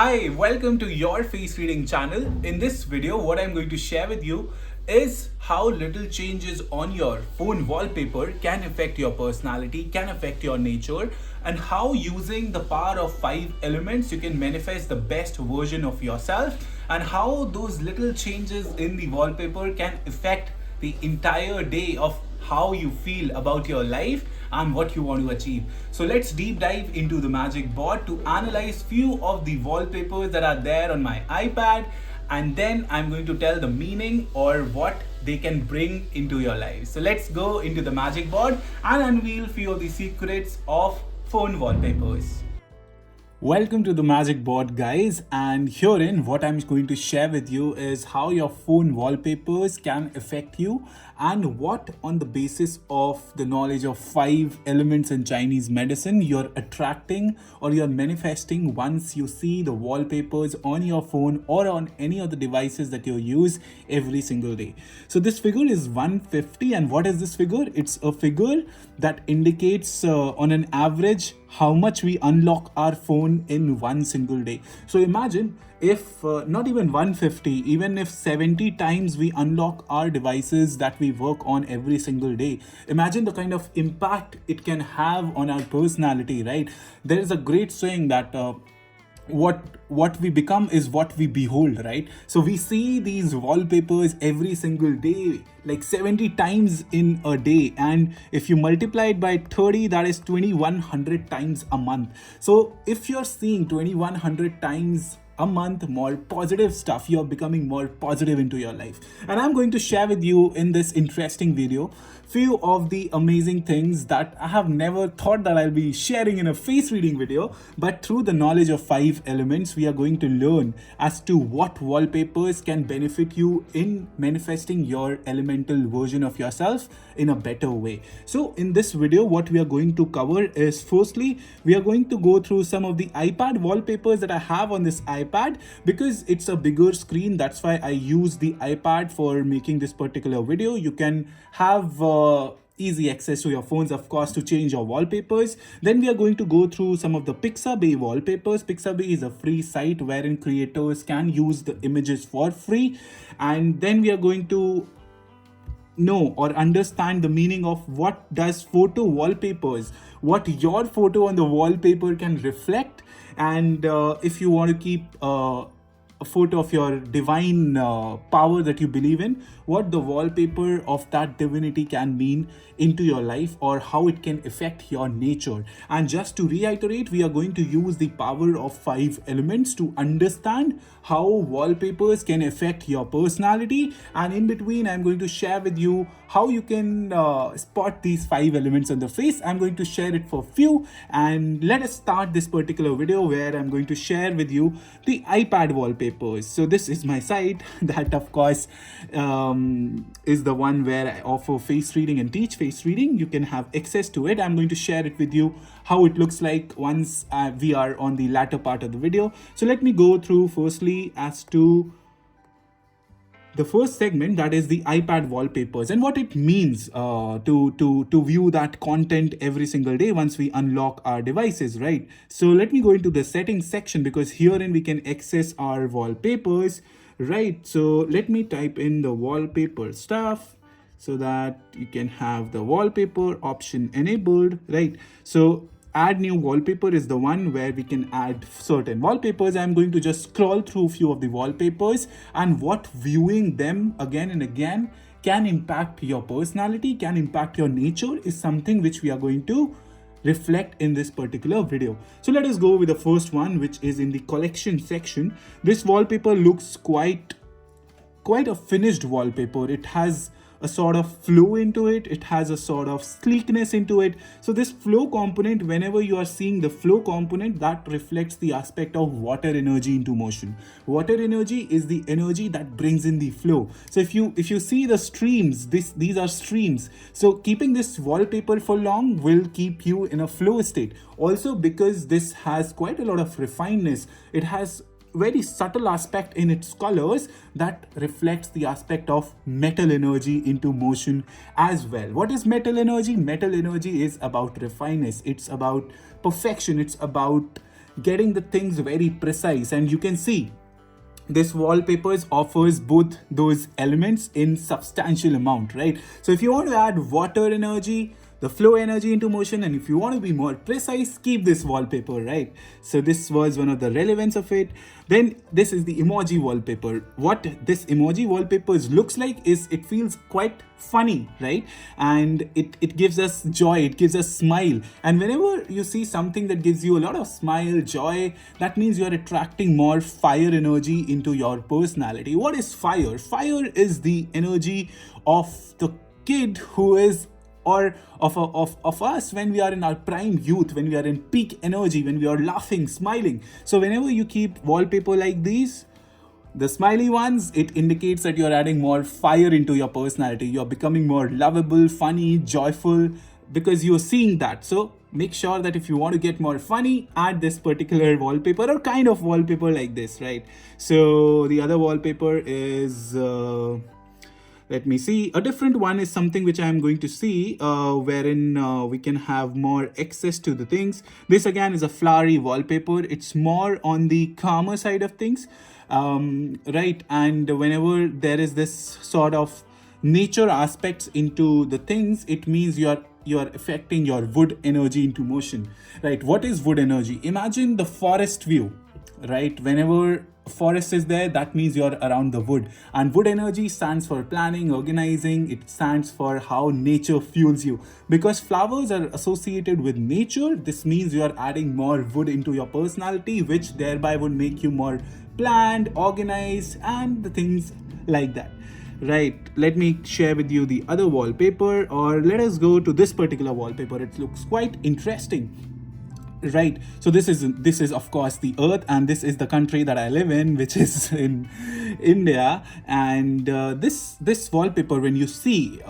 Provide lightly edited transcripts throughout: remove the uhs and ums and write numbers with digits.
Hi, welcome to your face reading channel. In this video, what I'm going to share with you is how little changes on your phone wallpaper can affect your personality, can affect your nature, and how using the power of 5 elements you can manifest the best version of yourself, and how those little changes in the wallpaper can affect the entire day of how you feel about your life and what you want to achieve. So let's deep dive into the magic board to analyze few of the wallpapers that are there on my iPad, and then I'm going to tell the meaning or what they can bring into your life. So let's go into the magic board and unveil few of the secrets of phone wallpapers. Welcome to the magic board, guys, and herein what I'm going to share with you is how your phone wallpapers can affect you, and what, on the basis of the knowledge of 5 elements in Chinese medicine, you're attracting or you're manifesting once you see the wallpapers on your phone or on any of the devices that you use every single day. So this figure is 150, and what is this figure? It's a figure that indicates on an average how much we unlock our phone in one single day. So imagine if not even 150, even if 70 times we unlock our devices that we work on every single day, imagine the kind of impact it can have on our personality, right? There is a great saying that what we become is what we behold, right? So we see these wallpapers every single day, like 70 times in a day, and if you multiply it by 30, that is 2100 times a month. So if you're seeing 2100 times a month more positive stuff, you're becoming more positive into your life. And I'm going to share with you in this interesting video few of the amazing things that I have never thought that I'll be sharing in a face reading video, but through the knowledge of 5 elements, we are going to learn as to what wallpapers can benefit you in manifesting your elemental version of yourself in a better way. So in this video, what we are going to cover is, firstly, we are going to go through some of the iPad wallpapers that I have on this iPad, because it's a bigger screen. That's why I use the iPad for making this particular video. You can have easy access to your phones, of course, to change your wallpapers. Then we are going to go through some of the Pixabay wallpapers. Pixabay is a free site wherein creators can use the images for free. And then we are going to know or understand the meaning of what does photo wallpapers, what your photo on the wallpaper can reflect, and if you want to keep a photo of your divine power that you believe in, what the wallpaper of that divinity can mean into your life, or how it can affect your nature. And just to reiterate, we are going to use the power of 5 elements to understand how wallpapers can affect your personality. And in between, I'm going to share with you how you can spot these 5 elements on the face. I'm going to share it for few, and let us start this particular video where I'm going to share with you the iPad wallpapers. So this is my site that, of course, is the one where I offer face reading and teach face reading. You can have access to it. I'm going to share it with you how it looks like once we are on the latter part of the video. So let me go through firstly as to the first segment, that is the iPad wallpapers, and what it means to view that content every single day once we unlock our devices, right? So let me go into the settings section, because herein we can access our wallpapers, right? So let me type in the wallpaper stuff so that you can have the wallpaper option enabled, right? So add new wallpaper is the one where we can add certain wallpapers. I'm going to just scroll through a few of the wallpapers, and what viewing them again and again can impact your personality, can impact your nature, is something which we are going to reflect in this particular video. So let us go with the first one, which is in the collection section. This wallpaper looks quite a finished wallpaper. It has a sort of flow into it. It has a sort of sleekness into it. So this flow component, whenever you are seeing the flow component, that reflects the aspect of water energy into motion. Water energy is the energy that brings in the flow. So if you see the streams, these are streams. So keeping this wallpaper for long will keep you in a flow state. Also, because this has quite a lot of refinedness, it has very subtle aspect in its colors that reflects the aspect of metal energy into motion as well. What is metal energy? Metal energy is about refineness. It's about perfection. It's about getting the things very precise. And you can see this wallpapers offers both those elements in substantial amount, right? So if you want to add water energy, the flow energy into motion, and if you want to be more precise, keep this wallpaper, right? So this was one of the relevance of it. Then this is the emoji wallpaper. What this emoji wallpapers looks like is it feels quite funny, right? And it gives us joy, it gives us smile. And whenever you see something that gives you a lot of smile, joy, that means you're attracting more fire energy into your personality. What is fire? Fire is the energy of the kid who is, or of us when we are in our prime youth, when we are in peak energy, when we are laughing, smiling. So whenever you keep wallpaper like these, the smiley ones, it indicates that you're adding more fire into your personality. You're becoming more lovable, funny, joyful, because you're seeing that. So make sure that if you want to get more funny, add this particular wallpaper or kind of wallpaper like this, right? So the other wallpaper is let me see. A different one is something which I am going to see, wherein we can have more access to the things. This again is a flowery wallpaper. It's more on the calmer side of things, right? And whenever there is this sort of nature aspects into the things, it means you're affecting your wood energy into motion, right? What is wood energy? Imagine the forest view, right? Whenever forest is there, that means you're around the wood. And wood energy stands for planning, organizing. It stands for how nature fuels you. Because flowers are associated with nature, this means you're adding more wood into your personality, which thereby would make you more planned, organized, and the things like that. Right, let me share with you the other wallpaper, or let us go to this particular wallpaper. It looks quite interesting. Right, so this is of course the earth, and this is the country that I live in, which is in India. And this wallpaper, when you see,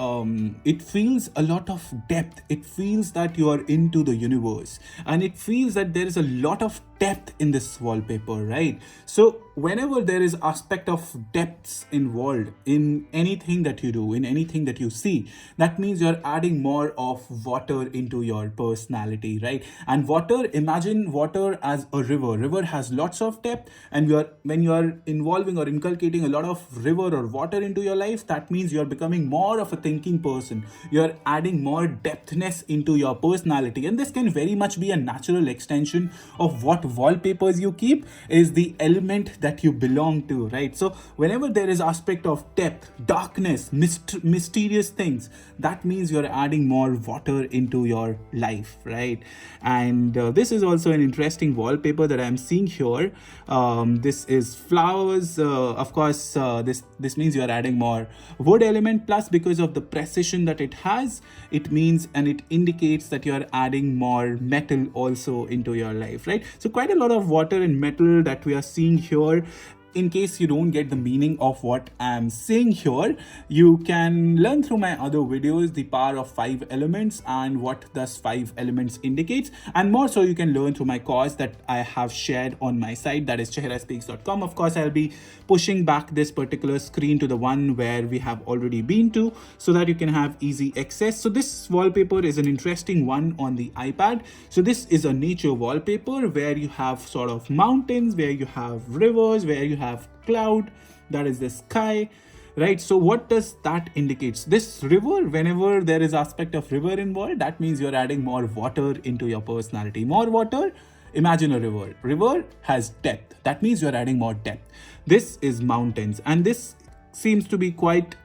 it feels a lot of depth. It feels that you are into the universe, and it feels that there is a lot of depth in this wallpaper, right? So whenever there is aspect of depths involved in anything that you do, in anything that you see, that means you're adding more of water into your personality, right? And water, imagine water as a river. River has lots of depth, and when you're involving or inculcating a lot of river or water into your life, that means you're becoming more of a thinking person. You're adding more depthness into your personality, and this can very much be a natural extension of what wallpapers you keep is the element that you belong to, right? So whenever there is aspect of depth, darkness, mysterious things, that means you're adding more water into your life, right? And this is also an interesting wallpaper that I'm seeing here. This is flowers. Of course, this means you're adding more wood element, plus because of the precision that it has, it means and it indicates that you're adding more metal also into your life, right? So quite a lot of water and metal that we are seeing here. In case you don't get the meaning of what I'm saying here, you can learn through my other videos the power of 5 elements and what those 5 elements indicates, and more so you can learn through my course that I have shared on my site, that is chehraspeaks.com. Of course, I'll be pushing back this particular screen to the one where we have already been to, so that you can have easy access. So this wallpaper is an interesting one on the iPad. So this is a nature wallpaper where you have sort of mountains, where you have rivers, where you have cloud, that is the sky, right? So what does that indicates? This river, whenever there is aspect of river involved, that means you're adding more water into your personality. More water, imagine a river. River has depth, that means you're adding more depth. This is mountains, and this seems to be quite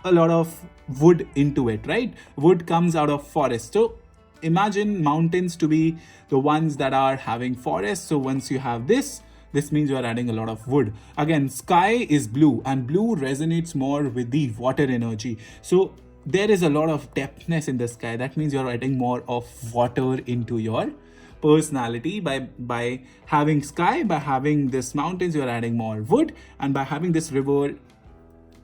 a lot of wood into it, right? Wood comes out of forest. So imagine mountains to be the ones that are having forests. So once you have this means you are adding a lot of wood. Again, sky is blue, and blue resonates more with the water energy. So there is a lot of depthness in the sky. That means you're adding more of water into your personality. By having sky, by having this mountains, you're adding more wood, and by having this river,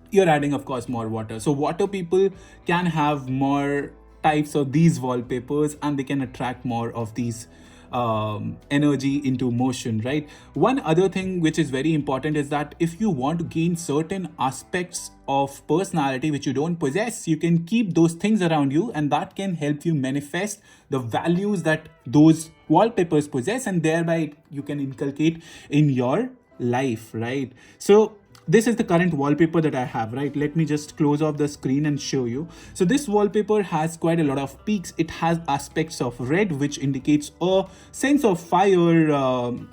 you're adding of course more water. So water people can have more types of these wallpapers, and they can attract more of these energy into motion, right? One other thing which is very important is that if you want to gain certain aspects of personality which you don't possess, you can keep those things around you, and that can help you manifest the values that those wallpapers possess, and thereby you can inculcate in your life, right? So this is the current wallpaper that I have, right? Let me just close off the screen and show you. So this wallpaper has quite a lot of peaks. It has aspects of red, which indicates a sense of fire,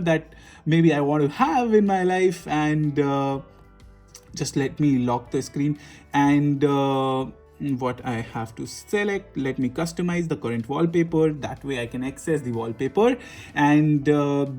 that maybe I want to have in my life. And just let me lock the screen, and what I have to select, let me customize the current wallpaper, that way I can access the wallpaper. And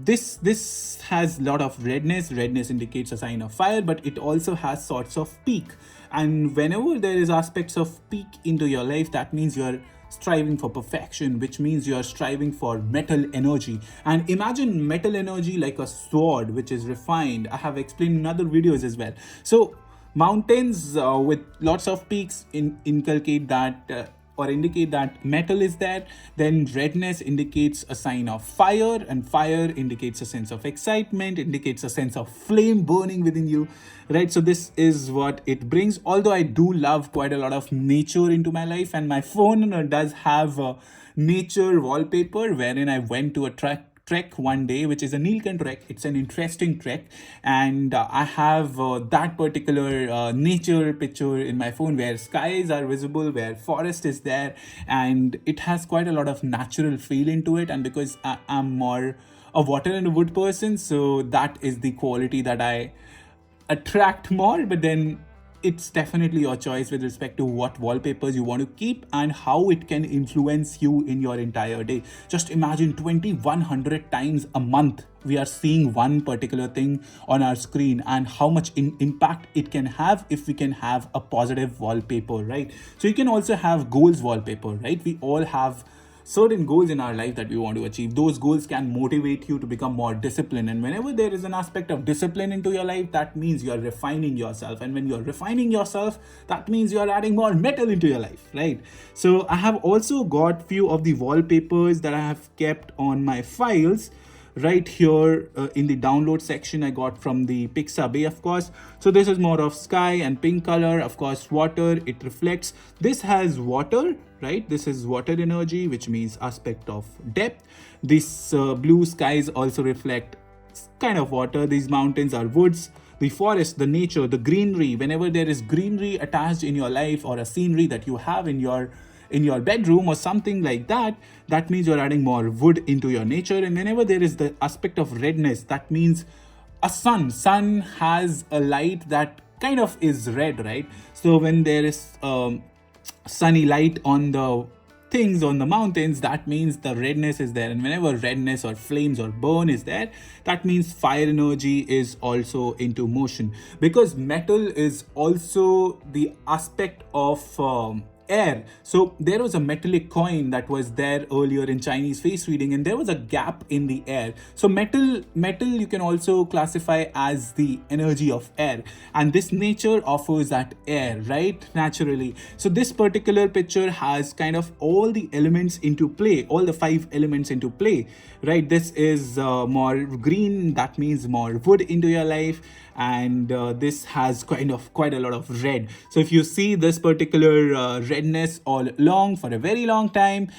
this has a lot of redness. Redness indicates a sign of fire, but it also has sorts of peak, and whenever there is aspects of peak into your life, that means you're striving for perfection, which means you are striving for metal energy. And imagine metal energy like a sword, which is refined. I have explained in other videos as well. So mountains with lots of peaks inculcate that or indicate that metal is there. Then redness indicates a sign of fire, and fire indicates a sense of excitement, indicates a sense of flame burning within you, right? So this is what it brings. Although I do love quite a lot of nature into my life, and my phone does have a nature wallpaper wherein I went to a trek one day, which is a Nilkant trek. It's an interesting trek, and I have that particular nature picture in my phone where skies are visible, where forest is there, and it has quite a lot of natural feel into it. And because I'm more a water and a wood person, so that is the quality that I attract more. But then it's definitely your choice with respect to what wallpapers you want to keep and how it can influence you in your entire day. Just imagine 2100 times a month we are seeing one particular thing on our screen, and how much impact it can have if we can have a positive wallpaper, right? So you can also have goals wallpaper, right? We all have certain goals in our life that we want to achieve. Those goals can motivate you to become more disciplined, and whenever there is an aspect of discipline into your life, that means you are refining yourself, and when you are refining yourself, that means you are adding more metal into your life, right? So I have also got few of the wallpapers that I have kept on my files right here in the download section. I got from the Pixabay, of course. So this is more of sky and pink color, of course water, it reflects. This has water, right? This is water energy, which means aspect of depth. This blue skies also reflect kind of water. These mountains are woods. The forest, the nature, the greenery. Whenever there is greenery attached in your life, or a scenery that you have in your bedroom or something like that, that means you're adding more wood into your nature. And whenever there is the aspect of redness, that means a sun has a light that kind of is red, right? So when there is sunny light on the things on the mountains, that means the redness is there. And whenever redness or flames or burn is there, that means fire energy is also into motion, because metal is also the aspect of air. So there was a metallic coin that was there earlier in Chinese face reading, and there was a gap in the air. So metal you can also classify as the energy of air, and this nature offers that air, right, naturally. So this particular picture has kind of all the elements into play, all the 5 elements into play, right? This is more green, that means more wood into your life. And this has quite a lot of red. So if you see this particular redness all along for a very long time,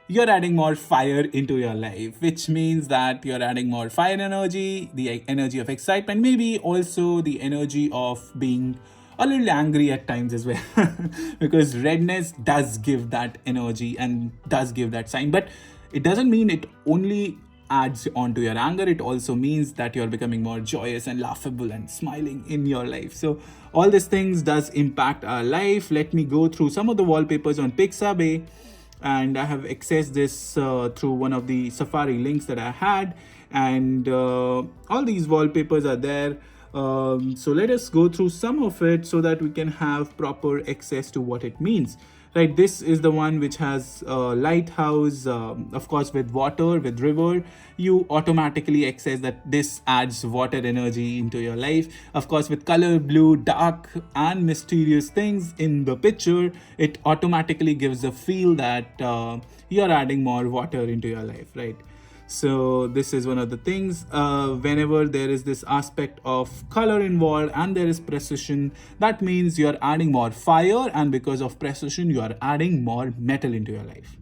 you're adding more fire into your life, which means that you're adding more fire energy, the energy of excitement, maybe also the energy of being a little angry at times as well, because redness does give that energy and does give that sign. But it doesn't mean it only adds on to your anger. It also means that you're becoming more joyous and laughable and smiling in your life. So all these things does impact our life. Let me go through some of the wallpapers on Pixabay, and I have accessed this through one of the Safari links that I had, and all these wallpapers are there. So let us go through some of it so that we can have proper access to what it means, right? This is the one which has a lighthouse. Of course, with water, with river, you automatically access that this adds water energy into your life. Of course, with color, blue, dark, and mysterious things in the picture, it automatically gives a feel that you're adding more water into your life, right? So this is one of the things. Whenever there is this aspect of color involved and there is precision, that means you are adding more fire, and because of precision you are adding more metal into your life,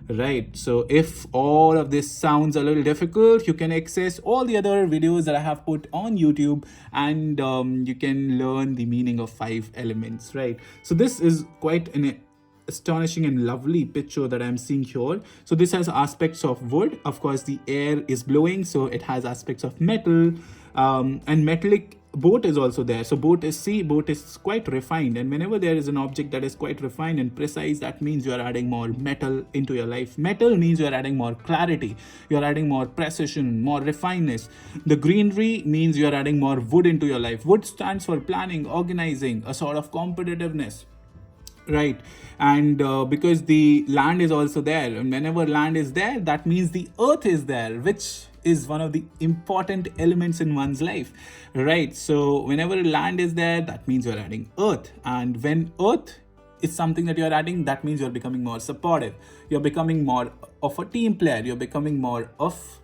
right? So if all of this sounds a little difficult, you can access all the other videos that I have put on YouTube, and you can learn the meaning of 5 elements, right? So this is quite an astonishing and lovely picture that I'm seeing here. So this has aspects of wood. Of course, the air is blowing, so it has aspects of metal, and metallic boat is also there. So boat is quite refined, and whenever there is an object that is quite refined and precise, that means you are adding more metal into your life. Metal means you are adding more clarity, you are adding more precision, more refinedness. The greenery means you are adding more wood into your life. Wood stands for planning, organizing, a sort of competitiveness, right? And because the land is also there, and whenever land is there, that means the earth is there, which is one of the important elements in one's life, right? So whenever land is there, that means you're adding earth, and when earth is something that you're adding, that means you're becoming more supportive, you're becoming more of a team player, you're becoming more of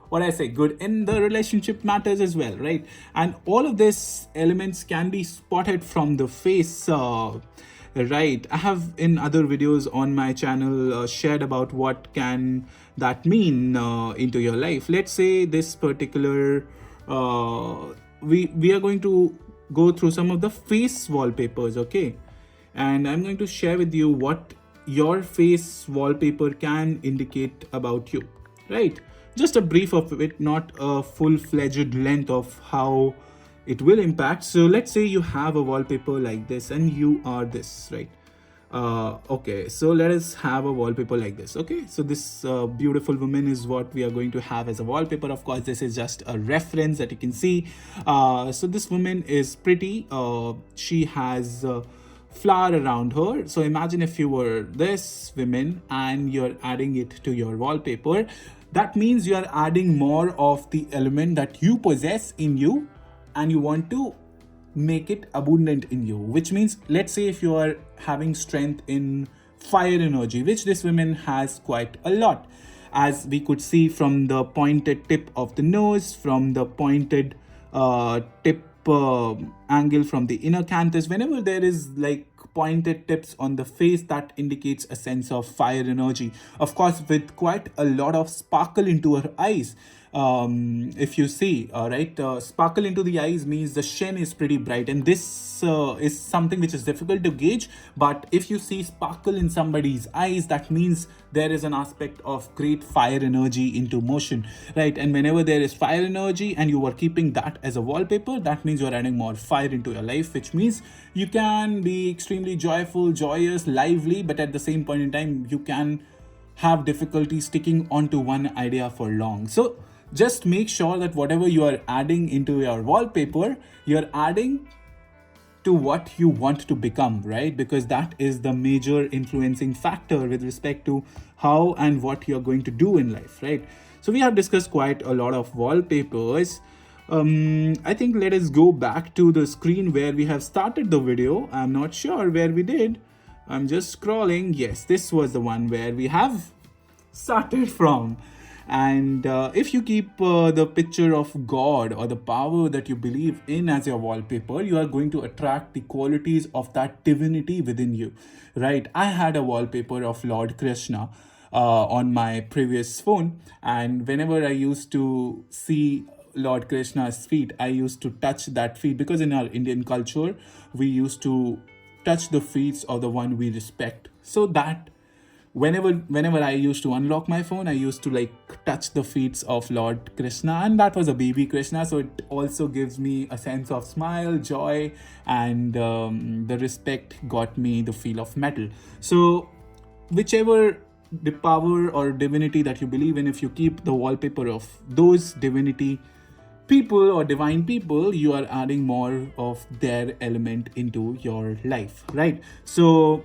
what I say, good in the relationship matters as well, right? And all of these elements can be spotted from the face, right? I have in other videos on my channel shared about what can that mean into your life. Let's say this particular we are going to go through some of the face wallpapers, okay? And I'm going to share with you what your face wallpaper can indicate about you, right? Just a brief of it, not a full-fledged length of how it will impact. So let's say you have a wallpaper like this and you are this, right? Okay, so let us have a wallpaper like this. Okay, so this beautiful woman is what we are going to have as a wallpaper. Of course, this is just a reference that you can see. So this woman is pretty. She has flower around her. So imagine if you were this woman and you're adding it to your wallpaper. That means you are adding more of the element that you possess in you, and you want to make it abundant in you, which means, let's say if you are having strength in fire energy, which this woman has quite a lot, as we could see from the pointed tip of the nose, from the pointed tip angle from the inner canthus. Whenever there is like pointed tips on the face, that indicates a sense of fire energy, of course with quite a lot of sparkle into her eyes. If you see, right, sparkle into the eyes means the sheen is pretty bright, and this is something which is difficult to gauge. But if you see sparkle in somebody's eyes, that means there is an aspect of great fire energy into motion, right? And whenever there is fire energy and you are keeping that as a wallpaper, that means you are adding more fire into your life, which means you can be extremely joyful, joyous, lively, but at the same point in time, you can have difficulty sticking onto one idea for long. So just make sure that whatever you are adding into your wallpaper, you're adding to what you want to become, right? Because that is the major influencing factor with respect to how and what you're going to do in life, right? So we have discussed quite a lot of wallpapers. I think let us go back to the screen where we have started the video. I'm not sure where we did. I'm just scrolling. Yes, this was the one where we have started from. And if you keep the picture of God or the power that you believe in as your wallpaper, you are going to attract the qualities of that divinity within you, right? I had a wallpaper of Lord Krishna on my previous phone, and whenever I used to see Lord Krishna's feet, I used to touch that feet, because in our Indian culture, we used to touch the feet of the one we respect. So that whenever I used to unlock my phone, I used to like touch the feet of Lord Krishna, and that was a baby Krishna. So it also gives me a sense of smile, joy, and the respect got me the feel of metal. So whichever the power or divinity that you believe in, if you keep the wallpaper of those divinity people or divine people, you are adding more of their element into your life, right? So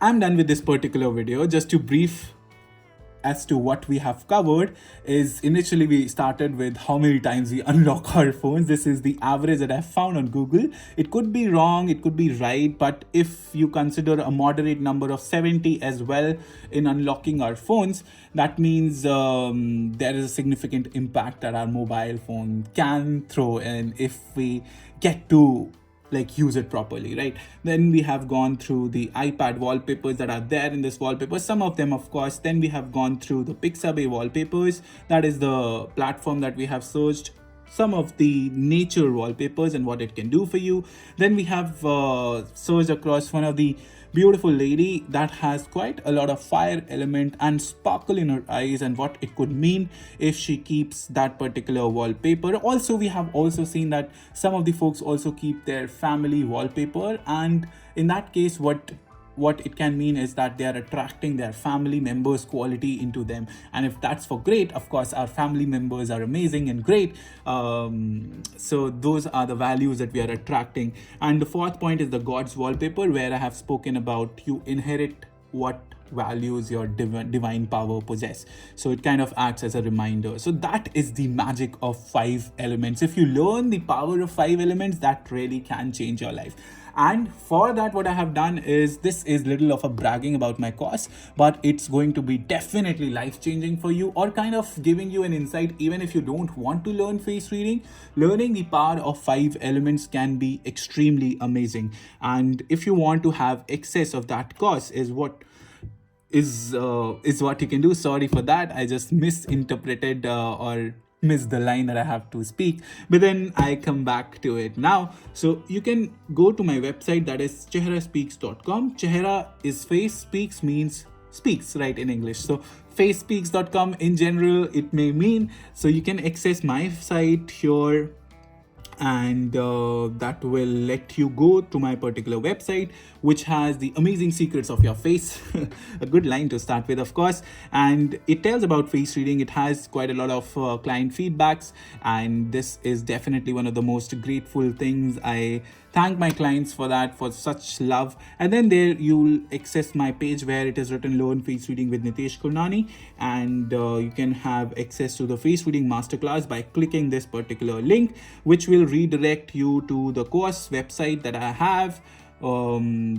I'm done with this particular video. Just to brief as to what we have covered is, initially we started with how many times we unlock our phones. This is the average that I found on Google. It could be wrong, it could be right, but if you consider a moderate number of 70 as well in unlocking our phones, that means there is a significant impact that our mobile phone can throw in if we get to like use it properly, right? Then we have gone through the iPad wallpapers that are there in this wallpaper, some of them of course. Then we have gone through the Pixabay wallpapers, that is the platform that we have searched some of the nature wallpapers and what it can do for you. Then we have searched across one of the beautiful lady that has quite a lot of fire element and sparkle in her eyes, and what it could mean if she keeps that particular wallpaper. Also, we have also seen that some of the folks also keep their family wallpaper, and in that case what it can mean is that they are attracting their family members' quality into them. And if that's for great, of course our family members are amazing and great, so those are the values that we are attracting. And the fourth point is the God's wallpaper, where I have spoken about you inherit what values your divine power possess. So it kind of acts as a reminder. So that is the magic of 5 elements. If you learn the power of 5 elements, that really can change your life. And for that, what I have done is, this is little of a bragging about my course, but it's going to be definitely life-changing for you, or kind of giving you an insight. Even if you don't want to learn face reading, learning the power of 5 elements can be extremely amazing. And if you want to have excess of that course, is what you can do. Sorry for that, I just misinterpreted or missed the line that I have to speak, but then I come back to it now. So you can go to my website, that is chehraspeaks.com. Chehra is face, speaks means speaks, right, in English. So facespeaks.com in general it may mean. So you can access my site here, and that will let you go to my particular website, which has the amazing secrets of your face. A good line to start with, of course. And it tells about face reading. It has quite a lot of client feedbacks, and this is definitely one of the most grateful things. I thank my clients for that, for such love. And then there you'll access my page where it is written Learn Face Reading with Nitesh Kurnani, and you can have access to the face reading masterclass by clicking this particular link, which will redirect you to the course website that I have.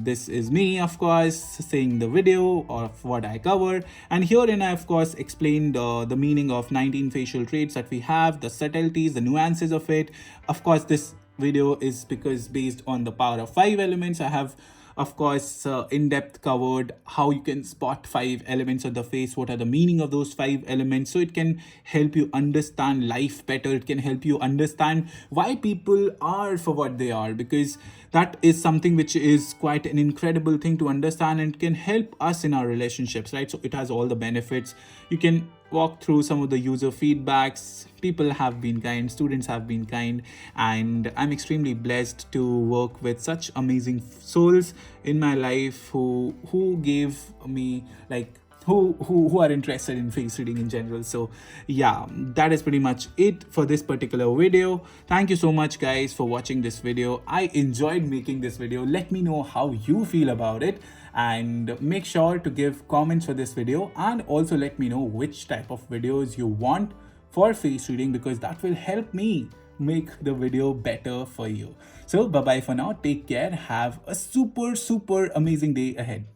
This is me, of course, saying the video of what I cover, and herein I of course explained the meaning of 19 facial traits that we have, the subtleties, the nuances of it. Of course, this video is because based on the power of 5 elements. I have of course in depth covered how you can spot 5 elements of the face, what are the meaning of those 5 elements, so it can help you understand life better. It can help you understand why people are for what they are, because that is something which is quite an incredible thing to understand, and can help us in our relationships, right? So it has all the benefits. You can walk through some of the user feedbacks. People have been kind, students have been kind, and I'm extremely blessed to work with such amazing souls in my life who gave me like who are interested in face reading in general. So yeah, that is pretty much it for this particular video. Thank you so much guys for watching this video. I enjoyed making this video. Let me know how you feel about it, and make sure to give comments for this video, and also let me know which type of videos you want for face reading, because that will help me make the video better for you. So bye bye for now, take care, have a super amazing day ahead.